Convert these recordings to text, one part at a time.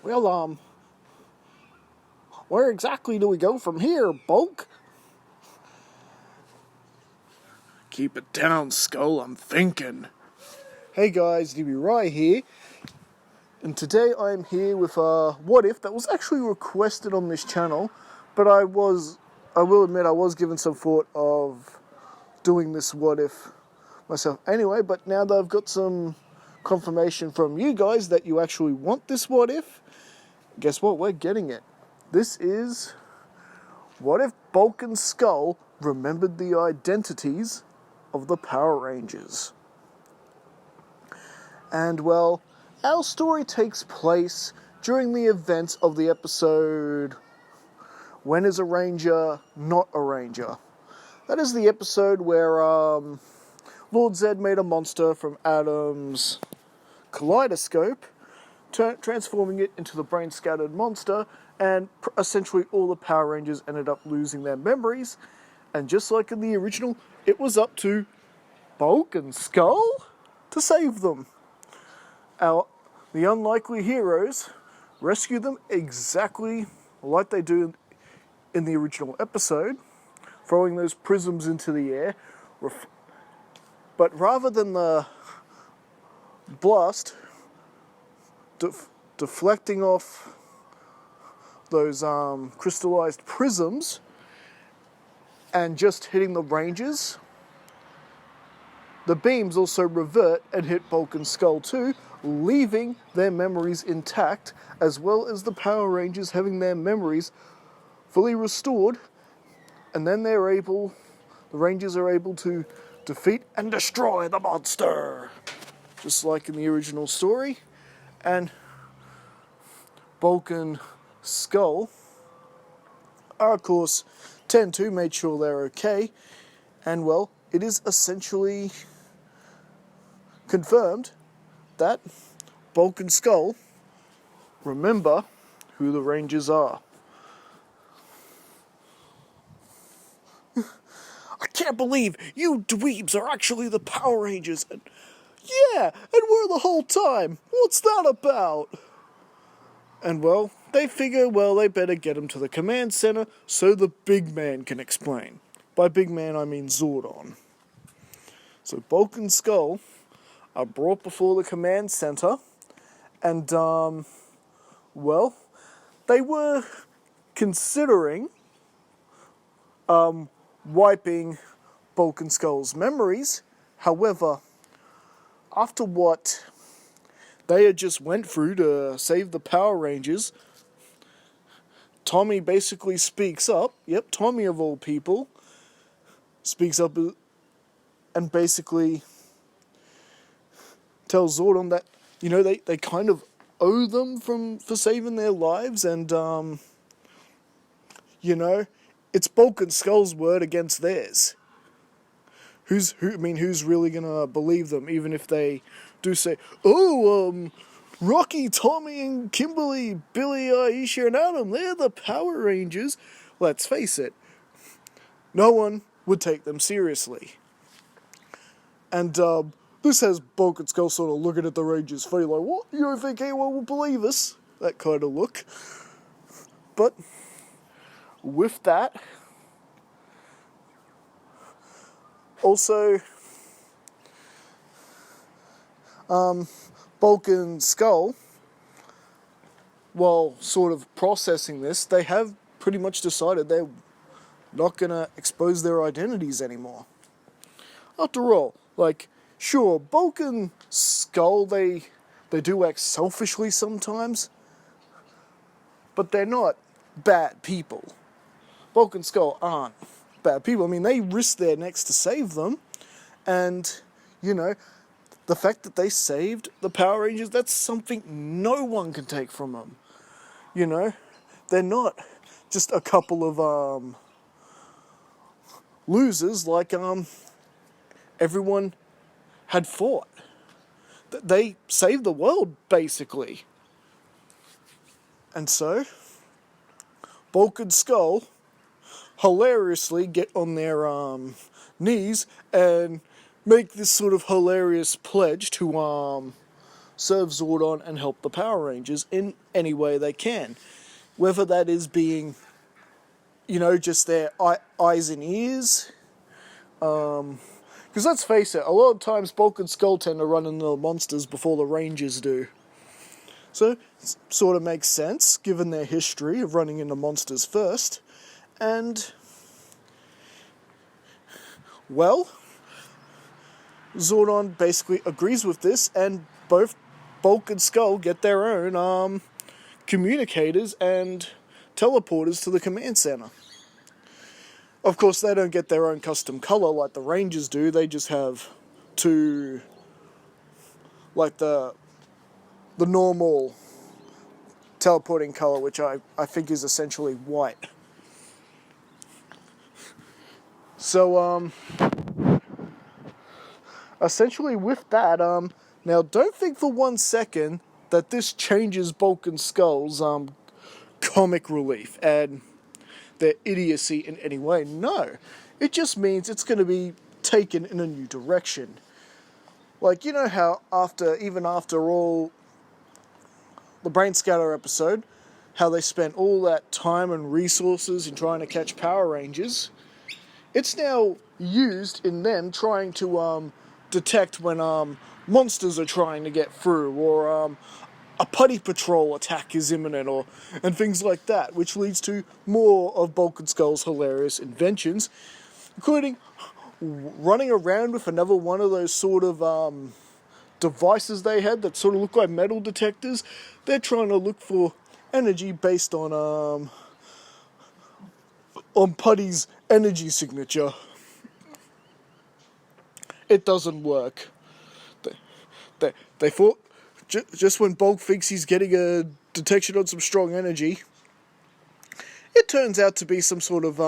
Well, where exactly do we go from here, Bulk? Keep it down, Skull, I'm thinking. Hey guys, DB Rye here, and today I'm here with a what if that was actually requested on this channel, but I will admit I was given some thought of doing this what if myself anyway, but now that I've got some confirmation from you guys that you actually want this what if, guess what, we're getting it. This is, what if Bulk and Skull remembered the identities of the Power Rangers? And well, our story takes place during the events of the episode When is a Ranger Not a Ranger? That is the episode where Lord Zedd made a monster from Adam's kaleidoscope, transforming it into the brain-scattered monster, and essentially all the Power Rangers ended up losing their memories. And just like in the original, it was up to Bulk and Skull to save them. The unlikely heroes rescue them exactly like they do in the original episode, throwing those prisms into the air. But rather than the blast deflecting off those crystallized prisms and just hitting the Rangers, the beams also revert and hit Bulk and Skull too, leaving their memories intact, as well as the Power Rangers having their memories fully restored, and then the Rangers are able to defeat and destroy the monster, just like in the original story. And Bulk and Skull are, of course, 10-2 made sure they're okay, and well, it is essentially confirmed that Bulk and Skull remember who the Rangers are. I can't believe you dweebs are actually the Power Rangers. And yeah, and we're the whole time. What's that about? And well, they figure, well, they better get him to the command center so the big man can explain. By big man, I mean Zordon. So Bulk and Skull are brought before the command center, and, well, they were considering, wiping Bulk and Skull's memories. However, after what they had just went through to save the Power Rangers, Tommy basically speaks up. Yep, Tommy of all people speaks up and basically tells Zordon that, you know, they kind of owe them for saving their lives, and you know, it's Bulk and Skull's word against theirs. Who's really gonna believe them, even if they do say, oh, Rocky, Tommy, and Kimberly, Billy, Aisha, and Adam, they're the Power Rangers. Let's face it, no one would take them seriously. And this has Bulk and Skull sort of looking at the Rangers' face like, what? You don't think anyone will believe us? That kind of look. But with that, also, Bulk and Skull, while sort of processing this, they have pretty much decided they're not going to expose their identities anymore. After all, like, sure, Bulk and Skull, they do act selfishly sometimes, but they're not bad people. Bulk and Skull aren't bad people. I mean, they risked their necks to save them, and, you know, the fact that they saved the Power Rangers, that's something no one can take from them. You know, they're not just a couple of losers like everyone had thought. They saved the world, basically. And so, Bulk and Skull hilariously get on their knees and make this sort of hilarious pledge to serve Zordon and help the Power Rangers in any way they can. Whether that is being, just their eyes and ears. Because let's face it, a lot of times Bulk and Skull tend to run into the monsters before the Rangers do. So, it sort of makes sense, given their history of running into monsters first. And, well, Zordon basically agrees with this, and both Bulk and Skull get their own communicators and teleporters to the command center. Of course, they don't get their own custom color like the Rangers do. They just have two, like the normal teleporting color, which I think is essentially white. So, essentially with that, now don't think for 1 second that this changes Bulk and Skull's, comic relief and their idiocy in any way. No. It just means it's going to be taken in a new direction. Like, you know how even after all the Brain Scatter episode, how they spent all that time and resources in trying to catch Power Rangers, it's now used in them trying to detect when monsters are trying to get through, or a putty patrol attack is imminent, and things like that, which leads to more of Bulk and Skull's hilarious inventions, including running around with another one of those sort of devices they had that sort of look like metal detectors. They're trying to look for energy based on Putty's energy signature. It doesn't work. They thought just when Bulk thinks he's getting a detection on some strong energy, it turns out to be some sort of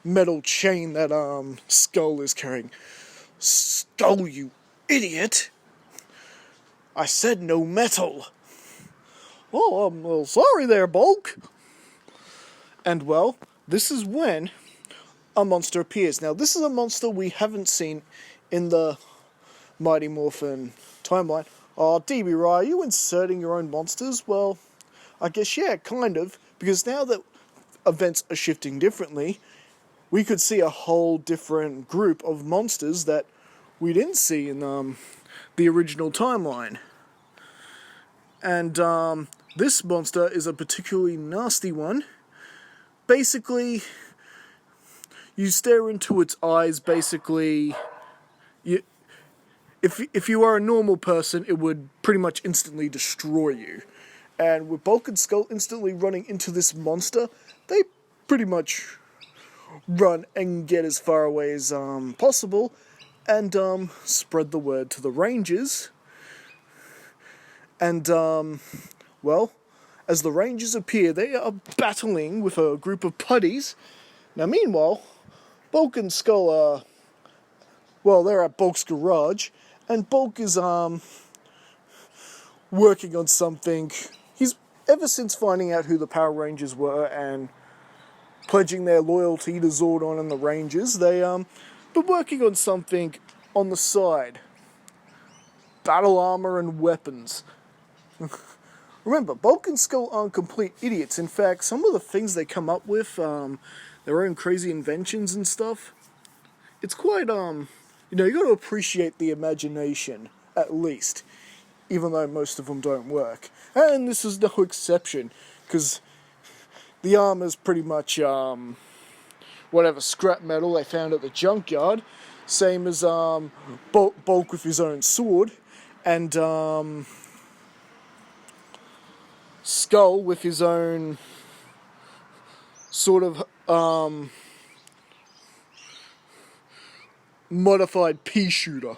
metal chain that Skull is carrying. Skull, you idiot! I said no metal. Oh, I'm well, sorry there, Bulk. And well, this is when a monster appears. Now, this is a monster we haven't seen in the Mighty Morphin timeline. Oh, DB Rye, are you inserting your own monsters? Well, I guess yeah, kind of. Because now that events are shifting differently, we could see a whole different group of monsters that we didn't see in the original timeline. And this monster is a particularly nasty one. Basically, you stare into its eyes, basically, if you are a normal person, it would pretty much instantly destroy you. And with Bulk and Skull instantly running into this monster, they pretty much run and get as far away as possible, and spread the word to the Rangers. And, well, as the Rangers appear, they are battling with a group of putties. Now, meanwhile, Bulk and Skull are, well, they're at Bulk's garage, and Bulk is, working on something. He's, ever since finding out who the Power Rangers were and pledging their loyalty to Zordon and the Rangers, they, been working on something on the side. Battle armor and weapons. Remember, Bulk and Skull aren't complete idiots. In fact, some of the things they come up with, their own crazy inventions and stuff, it's quite, you gotta appreciate the imagination, at least, even though most of them don't work. And this is no exception, because the armor's pretty much, whatever scrap metal they found at the junkyard, same as, Bulk with his own sword, and, Skull with his own sort of modified pea shooter.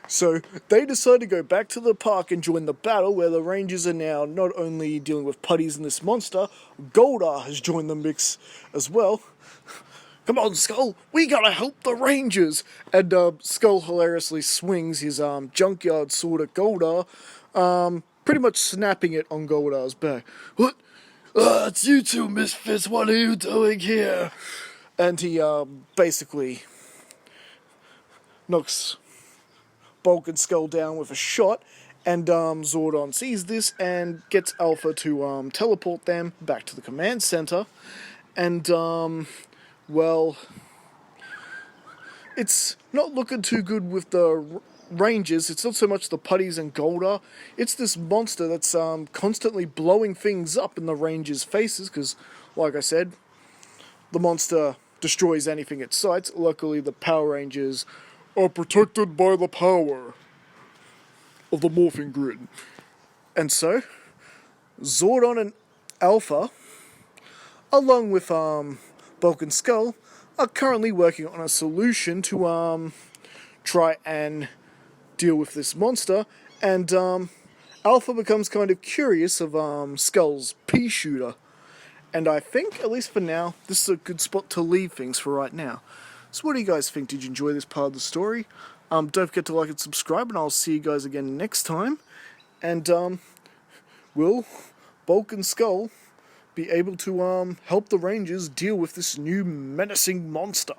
So they decide to go back to the park and join the battle, where the Rangers are now not only dealing with putties and this monster, Goldar has joined the mix as well. Come on, Skull, we gotta help the Rangers! And Skull hilariously swings his junkyard sword at Goldar, pretty much snapping it on Goldar's back. What? It's you two misfits, what are you doing here? And he basically knocks Bulk and Skull down with a shot, And Zordon sees this and gets Alpha to teleport them back to the command center. And, well, it's not looking too good with the Rangers. It's not so much the Putties and Golder. It's this monster that's constantly blowing things up in the Rangers' faces because, like I said, the monster destroys anything it sights. Luckily, the Power Rangers are protected by the power of the Morphin grid. And so, Zordon and Alpha, along with Bulk and Skull, are currently working on a solution to try and deal with this monster. And Alpha becomes kind of curious of Skull's pea shooter. And I think, at least for now, this is a good spot to leave things for right now. So what do you guys think? Did you enjoy this part of the story? Don't forget to like and subscribe, and I'll see you guys again next time. And will Bulk and Skull be able to help the Rangers deal with this new menacing monster?